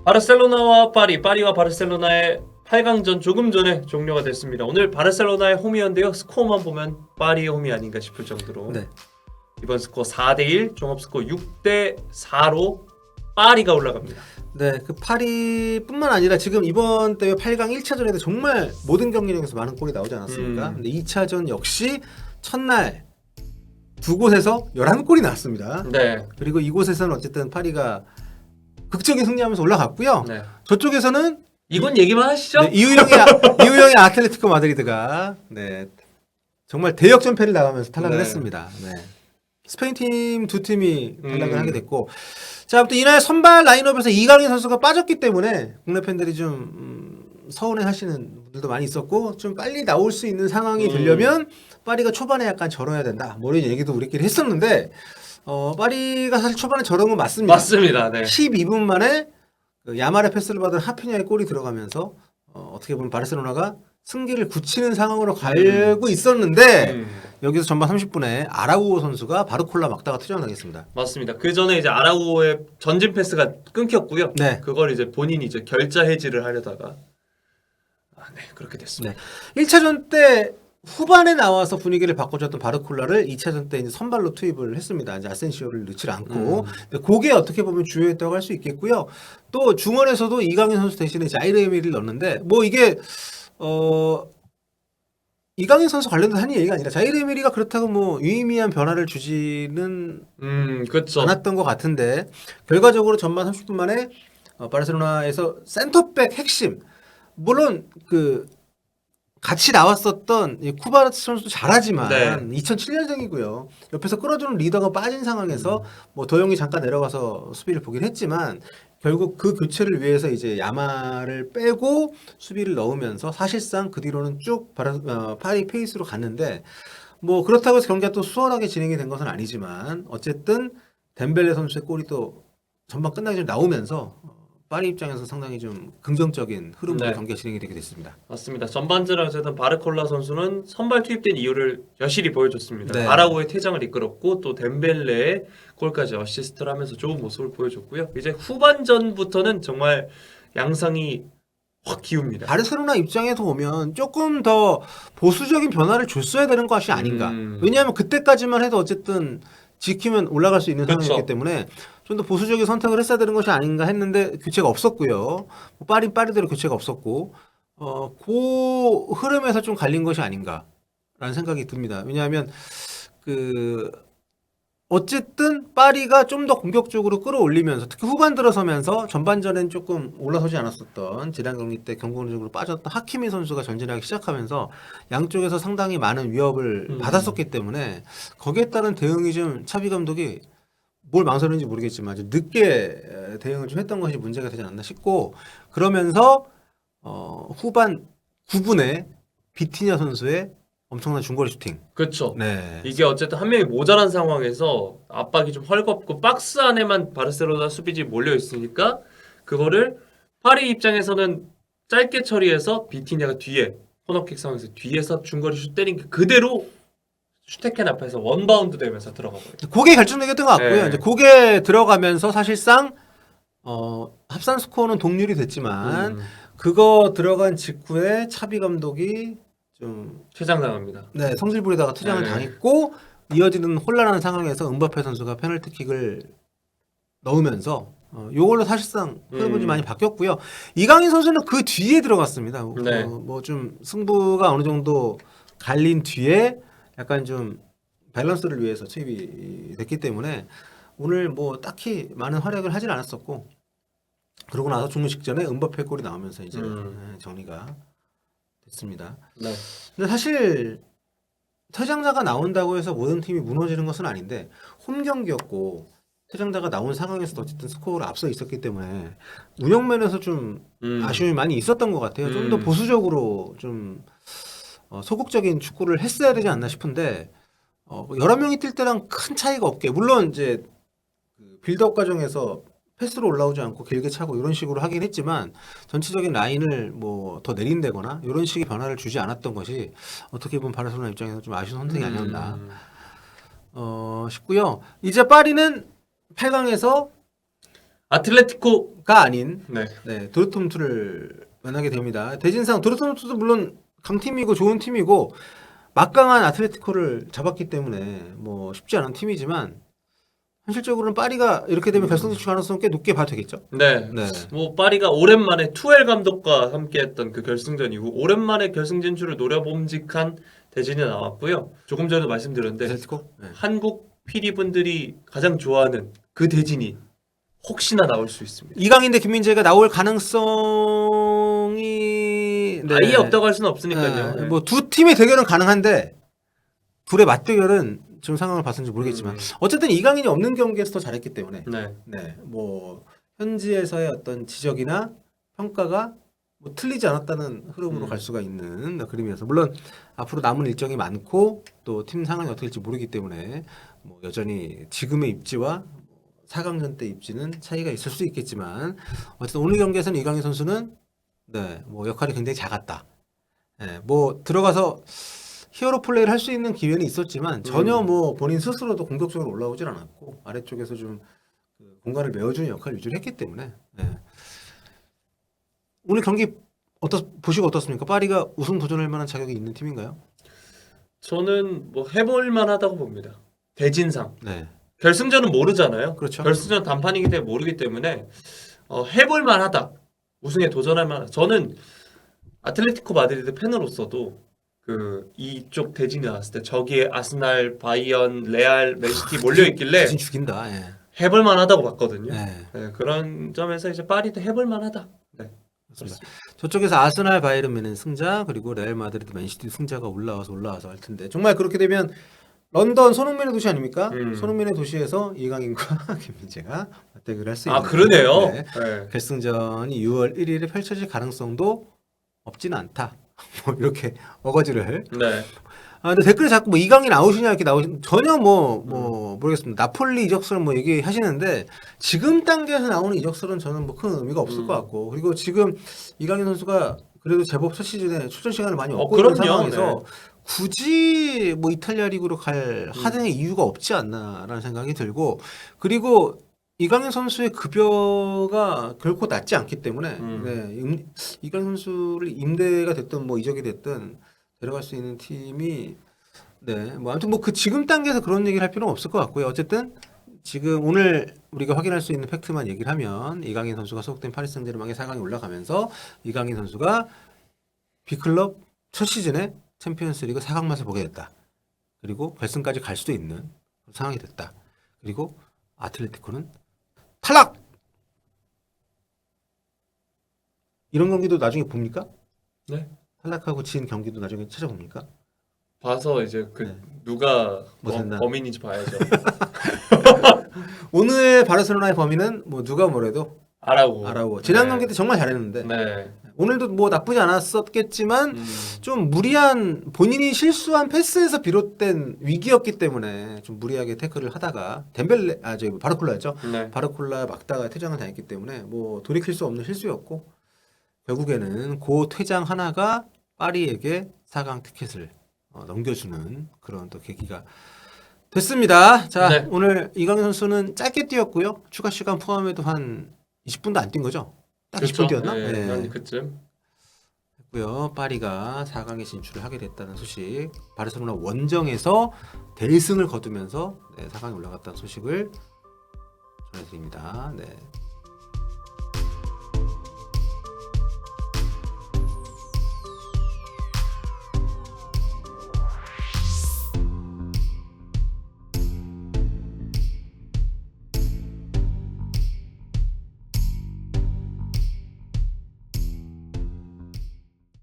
바르셀로나와 파리와 바르셀로나의 8강전 조금 전에 종료가 됐습니다. 오늘 바르셀로나의 홈이었는데요. 스코어만 보면 파리의 홈이 아닌가 싶을 정도로 네. 이번 스코어 4대1, 종합스코어 6대4로 파리가 올라갑니다. 네, 그 파리뿐만 아니라 지금 이번 대회 8강 1차전에도 정말 모든 경기력에서 많은 골이 나오지 않았습니까? 근데 2차전 역시 첫날 두 곳에서 11골이 나왔습니다. 네. 그리고 이곳에서는 어쨌든 파리가 극적인 승리하면서 올라갔고요. 네. 저쪽에서는 이건 얘기만 하시죠? 네, 이유영의 아틀레티코 마드리드가 네, 정말 대역전패를 나가면서 탈락을 네. 했습니다. 네. 스페인 팀 두 팀이 탈락을 하게 됐고, 자, 아무튼 이날 선발 라인업에서 이강인 선수가 빠졌기 때문에 국내 팬들이 좀 서운해하시는 분들도 많이 있었고, 좀 빨리 나올 수 있는 상황이 되려면 파리가 초반에 약간 절어야 된다. 뭐 이런 얘기도 우리끼리 했었는데, 파리가 사실 초반에 저런 건 맞습니다. 맞습니다. 네. 12분 만에 그 야말의 패스를 받은 하피냐의 골이 들어가면서 어떻게 보면 바르셀로나가 승기를 굳히는 상황으로 갈고 있었는데 여기서 전반 30분에 아라우오 선수가 바르콜라 막다가 퇴장당했습니다. 맞습니다. 그 전에 이제 아라우오의 전진 패스가 끊겼고요. 네. 그걸 이제 본인이 이제 결자 해지를 하려다가 네, 그렇게 됐습니다. 네. 1차전 때 후반에 나와서 분위기를 바꿔줬던 바르콜라를 2차전 때 이제 선발로 투입을 했습니다. 이제 아센시오를 넣지 않고. 그게 어떻게 보면 주요했다고 할 수 있겠고요. 또 중원에서도 이강인 선수 대신에 자이르 에미리를 넣었는데 뭐 이게 이강인 선수 관련된 한 얘기가 아니라 자이르 에미리가 그렇다고 뭐 유의미한 변화를 주지는 그렇죠. 않았던 것 같은데 결과적으로 전반 30분 만에 바르셀로나에서 센터백 핵심 물론 그 같이 나왔었던 이 쿠바르스 선수도 잘하지만 네. 2007년생이고요. 옆에서 끌어주는 리더가 빠진 상황에서 뭐 도영이 잠깐 내려가서 수비를 보긴 했지만 결국 그 교체를 위해서 이제 야마를 빼고 수비를 넣으면서 사실상 그 뒤로는 쭉 파리 페이스로 갔는데 뭐 그렇다고 해서 경기가 또 수월하게 진행이 된 것은 아니지만 어쨌든 덴벨레 선수의 골이 또 전반 끝나기 전에 나오면서 파리 입장에서 상당히 좀 긍정적인 흐름으로 네. 경기가 진행이 되게 됐습니다. 맞습니다. 전반전에서는 바르콜라 선수는 선발 투입된 이유를 여실히 보여줬습니다. 네. 아라우의 퇴장을 이끌었고 또 덴벨레의 골까지 어시스트를 하면서 좋은 모습을 보여줬고요. 이제 후반전부터는 정말 양상이 확 기웁니다. 바르셀로나 입장에서 보면 조금 더 보수적인 변화를 줬어야 되는 것이 아닌가. 왜냐하면 그때까지만 해도 어쨌든 지키면 올라갈 수 있는 그렇죠. 상황이기 때문에 좀 더 보수적인 선택을 했어야 되는 것이 아닌가 했는데 교체가 없었고요. 뭐 파리대로 교체가 없었고 그 흐름에서 좀 갈린 것이 아닌가라는 생각이 듭니다. 왜냐하면 그 어쨌든 파리가 좀 더 공격적으로 끌어올리면서 특히 후반 들어서면서 전반전엔 조금 올라서지 않았었던 지난 경기 때 경고적으로 빠졌던 하키미 선수가 전진하기 시작하면서 양쪽에서 상당히 많은 위협을 받았었기 때문에 거기에 따른 대응이 좀 차비 감독이 뭘 망설였는지 모르겠지만 좀 늦게 대응을 좀 했던 것이 문제가 되지 않나 싶고 그러면서 후반 9분에 비티냐 선수의 엄청난 중거리 슈팅. 그렇죠. 네. 이게 어쨌든 한 명이 모자란 상황에서 압박이 좀 헐겁고 박스 안에만 바르셀로나 수비진이 몰려 있으니까 그거를 파리 입장에서는 짧게 처리해서 비티냐가 뒤에 코너킥 상황에서 뒤에서 중거리 슛 때린 게 그대로 슈테켄 앞에서 원바운드 되면서 들어가 버려요. 그게 결정적이었던 것 같고요. 네. 이제 그게 들어가면서 사실상 합산 스코어는 동률이 됐지만 그거 들어간 직후에 차비 감독이 좀 퇴장당합니다. 네, 성질 부리다가 퇴장을 네. 당했고 이어지는 혼란한 상황에서 은바페 선수가 페널티킥을 넣으면서 요걸로 사실상 흐름이 많이 바뀌었고요. 이강인 선수는 그 뒤에 들어갔습니다. 네. 뭐 좀 승부가 어느 정도 갈린 뒤에 약간 좀 밸런스를 위해서 투입이 됐기 때문에 오늘 뭐 딱히 많은 활약을 하진 않았었고 그러고 나서 종료 직전에 은바페 골이 나오면서 이제 정리가 됐습니다. 네. 근데 사실 퇴장자가 나온다고 해서 모든 팀이 무너지는 것은 아닌데 홈 경기였고 퇴장자가 나온 상황에서도 어쨌든 스코어를 앞서 있었기 때문에 운영면에서 좀 아쉬움이 많이 있었던 것 같아요. 좀 더 보수적으로 좀 소극적인 축구를 했어야 되지 않나 싶은데 여러 명이 뛸 때랑 큰 차이가 없게 물론 이제 그 빌드업 과정에서 패스로 올라오지 않고 길게 차고 이런 식으로 하긴 했지만 전체적인 라인을 뭐 더 내린다거나 이런 식의 변화를 주지 않았던 것이 어떻게 보면 바르셀로나 입장에서 좀 아쉬운 선택이 아니었나 싶고요. 이제 파리는 8강에서 아틀레티코 가 아닌 네. 도르트문트를 만나게 됩니다. 대진상 도르트문트도 물론 강팀이고 좋은 팀이고 막강한 아틀레티코를 잡았기 때문에 뭐 쉽지 않은 팀이지만 현실적으로는 파리가 이렇게 되면 결승 진출 가능성 꽤 높게 봐도 되겠죠. 네. 네. 뭐 파리가 오랜만에 투엘 감독과 함께했던 그 결승전이고 오랜만에 결승 진출을 노려봄직한 대진이 나왔고요. 조금 전에 말씀드렸는데 아틀레티코. 네. 한국 PD분들이 가장 좋아하는 그 대진이 혹시나 나올 수 있습니다. 이강인 대 김민재가 나올 가능성이 아예 없다고 할 수는 없으니까요. 네. 뭐 두 팀의 대결은 가능한데 둘의 맞대결은 지금 상황을 봤는지 모르겠지만 어쨌든 이강인이 없는 경기에서 더 잘했기 때문에 네. 뭐 현지에서의 어떤 지적이나 평가가 뭐 틀리지 않았다는 흐름으로 갈 수가 있는 그림이어서 물론 앞으로 남은 일정이 많고 또 팀 상황이 어떻게 될지 모르기 때문에 뭐 여전히 지금의 입지와 4강전 때 입지는 차이가 있을 수 있겠지만 어쨌든 오늘 경기에서는 이강인 선수는 뭐 역할이 굉장히 작았다. 뭐 들어가서 히어로 플레이를 할 수 있는 기회는 있었지만 전혀 뭐 본인 스스로도 공격적으로 올라오질 않았고 아래쪽에서 좀 그 공간을 메워주는 역할을 유지를 했기 때문에 오늘 경기 보시고 어떻습니까? 파리가 우승 도전할 만한 자격이 있는 팀인가요? 저는 뭐 해볼 만하다고 봅니다. 대진상. 네. 결승전은 모르잖아요. 그렇죠. 결승전 단판이기 때문에 모르기 때문에 해볼 만하다. 우승에 도전할 만하다. 저는 아틀레티코 마드리드 팬으로서도 그 이쪽 대진이 나왔을 때 저기에 아스날, 바이언, 레알, 맨시티 몰려 있길래 대진 죽인다. 해볼 만하다고 봤거든요. 네. 그런 점에서 이제 파리도 해볼 만하다. 네. 그렇습니다. 저쪽에서 아스날, 바이에른 뮌헨 승자 그리고 레알 마드리드, 맨시티 승자가 올라와서 할 텐데 정말 그렇게 되면 런던 손흥민의 도시 아닙니까? 손흥민의 도시에서 이강인과 김민재가 맞대결을 할 수 있는 그러네요. 네. 네. 결승전이 6월 1일에 펼쳐질 가능성도 없지는 않다. 뭐 이렇게 어거지를. 네. 근데 댓글에 자꾸 뭐 이강인 아웃이냐 이렇게 나오시 전혀 뭐 모르겠습니다. 나폴리 이적설 뭐 얘기하시는데 지금 단계에서 나오는 이적설은 저는 뭐 큰 의미가 없을 것 같고 그리고 지금 이강인 선수가 그래도 제법 첫 시즌에 출전 시간을 많이 얻고 있는 상황에서 굳이 뭐 이탈리아 리그로 갈 하등의 이유가 없지 않나라는 생각이 들고 그리고 이강인 선수의 급여가 결코 낮지 않기 때문에 이강인 선수를 임대가 됐든 뭐 이적이 됐든 데려갈 수 있는 팀이 뭐 아무튼 뭐 그 지금 단계에서 그런 얘기를 할 필요는 없을 것 같고요. 어쨌든 지금 오늘 우리가 확인할 수 있는 팩트만 얘기를 하면 이강인 선수가 소속된 파리 생제르맹의 4강에 올라가면서 이강인 선수가 B클럽 첫 시즌에 챔피언스리그 4강 맛을 보게 됐다. 그리고 결승까지 갈 수도 있는 상황이 됐다. 그리고 아틀레티코는 탈락! 이런 경기도 나중에 봅니까? 네. 탈락하고 진 경기도 나중에 찾아봅니까? 봐서 이제 누가 못했나? 범인인지 봐야죠. 오늘 바르셀로나의 범인은 뭐 누가 뭐래도 아라우. 지난 경기 때 정말 잘했는데 네. 오늘도 뭐 나쁘지 않았었겠지만 좀 무리한 본인이 실수한 패스에서 비롯된 위기였기 때문에 좀 무리하게 태클을 하다가 바르콜라였죠. 네. 바르콜라 막다가 퇴장을 당했기 때문에 뭐 돌이킬 수 없는 실수였고 결국에는 그 퇴장 하나가 파리에게 4강 티켓을 넘겨주는 그런 또 계기가 됐습니다. 자, 오늘 이강인 선수는 짧게 뛰었고요. 추가 시간 포함해도 한 20분도 안 뛴 거죠? 딱 20분 뛰었나? 네. 그쯤. 했고요. 파리가 4강에 진출을 하게 됐다는 소식. 바르셀로나 원정에서 대승을 거두면서 4강에 올라갔다는 소식을 전해드립니다. 네.